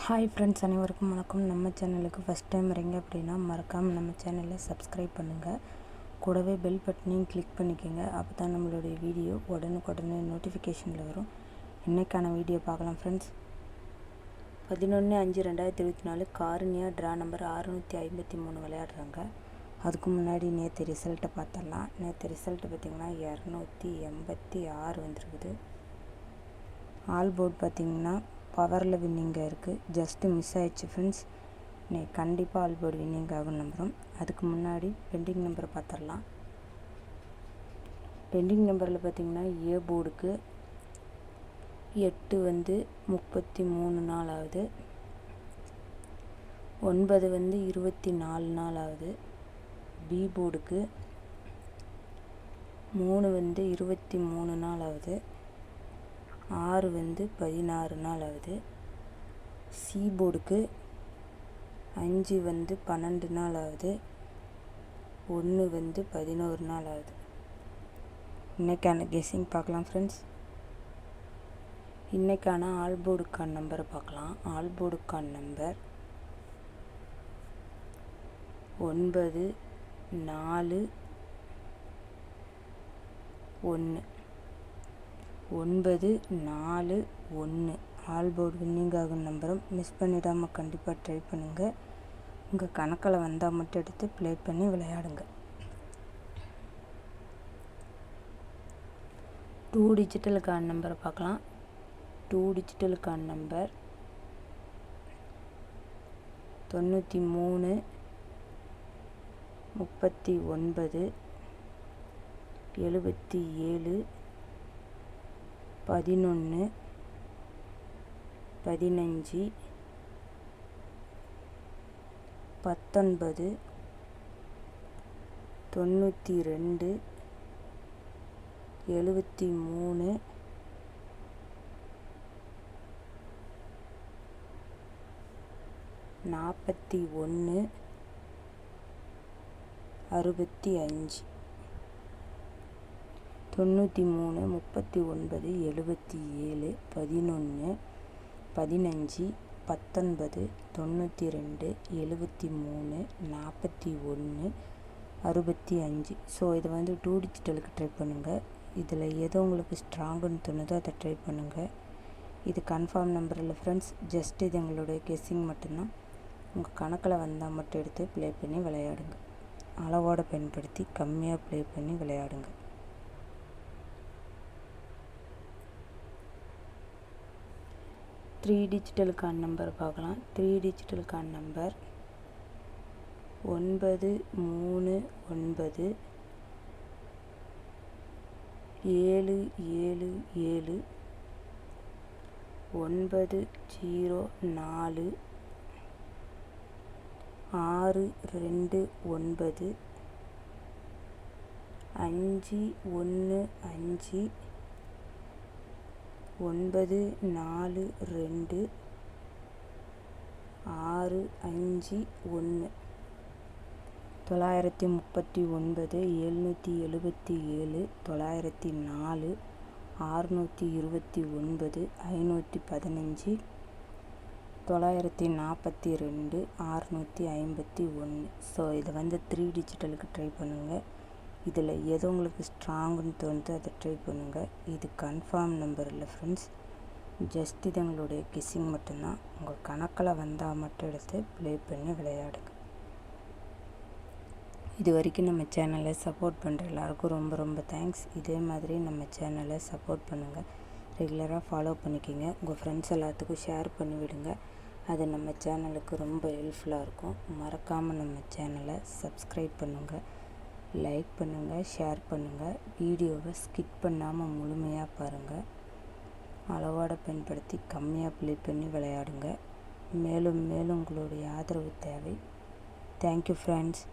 Hi friends, அனைவருக்கும் வணக்கம். நம்ம சேனலுக்கு ஃபஸ்ட் டைம் வரீங்க அப்படின்னா மறக்காமல் நம்ம சேனலை சப்ஸ்கிரைப் பண்ணுங்கள். கூடவே பெல் பட்டனையும் கிளிக் பண்ணிக்கோங்க. அப்போ தான் நம்மளுடைய வீடியோ உடனுக்குடனே நோட்டிஃபிகேஷனில் வரும். இன்றைக்கான வீடியோ பார்க்கலாம் ஃப்ரெண்ட்ஸ். 11/5/2024 காருண்யா ட்ரா நம்பர் 653 விளையாடுறாங்க. அதுக்கு முன்னாடி நேற்று ரிசல்ட்டை பார்த்துடலாம். நேற்று ரிசல்ட்டு பார்த்திங்கன்னா 286 வந்துருக்குது. ஆல் போர்ட் பார்த்திங்கன்னா பவரில் வின்னிங்காக இருக்குது. ஜஸ்ட்டு மிஸ் ஆயிடுச்சு ஃப்ரெண்ட்ஸ். கண்டிப்பாக ஆல் போர்டு வின்னிங் ஆகும் நம்புகிறோம். அதுக்கு முன்னாடி பெண்டிங் நம்பரை பார்த்துடலாம். பெண்டிங் நம்பரில் பார்த்திங்கன்னா ஏ போர்டுக்கு 8 33 நாள் ஆகுது. 9 24 நாள் ஆகுது. பி போர்டுக்கு 3 23 நாள் ஆகுது. 6 16 நாள் ஆகுது. சி போர்டுக்கு 5 12 நாள் ஆகுது. 1 11 நாள் ஆகுது. இன்றைக்கான கெஸ்ஸிங் பார்க்கலாம் ஃப்ரெண்ட்ஸ். இன்றைக்கான ஆல் போர்டுக்கான நம்பரை பார்க்கலாம். ஆல் போர்டுக்கான நம்பர் 9 4 1 9 4 1 ஆல் போர்டு வின்னிங் ஆகும் நம்பரும் மிஸ் பண்ணிடாமல் கண்டிப்பாக ட்ரை பண்ணுங்கள். உங்கள் கணக்கில் வந்தால் மட்டும் எடுத்து ப்ளே பண்ணி விளையாடுங்க. 2 டிஜிட்டலுக்கான நம்பரை பார்க்கலாம். 2 டிஜிட்டலுக்கான நம்பர் 93 39 77 11 15 19 92 73 41 65 93 39 77 11 15 19 92 73 41 65. ஸோ இதை 2 டிஜிட்டலுக்கு ட்ரை பண்ணுங்கள். இதில் எது உங்களுக்கு ஸ்ட்ராங்குன்னு தோணுதோ அதை ட்ரை பண்ணுங்கள். இது கன்ஃபார்ம் நம்பர் இல்லை ஃப்ரெண்ட்ஸ். ஜஸ்ட் இது எங்களுடைய கெஸ்ஸிங் மட்டும்தான். உங்கள் கணக்கில் வந்தால் மட்டும் எடுத்து ப்ளே பண்ணி விளையாடுங்க. அளவோடு பயன்படுத்தி கம்மியாக ப்ளே பண்ணி விளையாடுங்க. 3 டிஜிட்டலுக்கான நம்பர் பார்க்கலாம். 3 டிஜிட்டலுக்கான நம்பர் 9 3 9 7 7 7 9 0 4 6 2 9 5 1 5 9 4 2 6 5 1 939 777 904 629 515 942 651. ஸோ இதை 3 டிஜிட்டலுக்கு ட்ரை பண்ணுங்கள். இதில் எது உங்களுக்கு ஸ்ட்ராங்குன்னு தோணுதோ அதை ட்ரை பண்ணுங்கள். இது கன்ஃபார்ம் நம்பர் இல்லை ஃப்ரெண்ட்ஸ். ஜஸ்ட் இது எங்களுடைய கெஸ்ஸிங் மட்டும்தான். உங்கள் கணக்கில் வந்தால் மட்டும் எடுத்து ப்ளே பண்ணி விளையாடுங்க. இது வரைக்கும் நம்ம சேனலை சப்போர்ட் பண்ணுற எல்லாருக்கும் ரொம்ப ரொம்ப தேங்க்ஸ். இதே மாதிரி நம்ம சேனலை சப்போர்ட் பண்ணுங்கள். ரெகுலராக ஃபாலோ பண்ணிக்கிங்க. உங்கள் ஃப்ரெண்ட்ஸ் எல்லாத்துக்கும் ஷேர் பண்ணிவிடுங்க. அது நம்ம சேனலுக்கு ரொம்ப ஹெல்ப்ஃபுல்லாக இருக்கும். மறக்காமல் நம்ம சேனலை சப்ஸ்கிரைப் பண்ணுங்கள், லைக் பண்ணுங்கள், ஷேர் பண்ணுங்கள். வீடியோவை ஸ்கிப் பண்ணாமல் முழுமையாக பாருங்கள். அளவோடு பயன்படுத்தி கம்மியாக ப்ளே பண்ணி விளையாடுங்க. மேலும் மேலும் உங்களுடைய ஆதரவு தேவை. Thank you friends.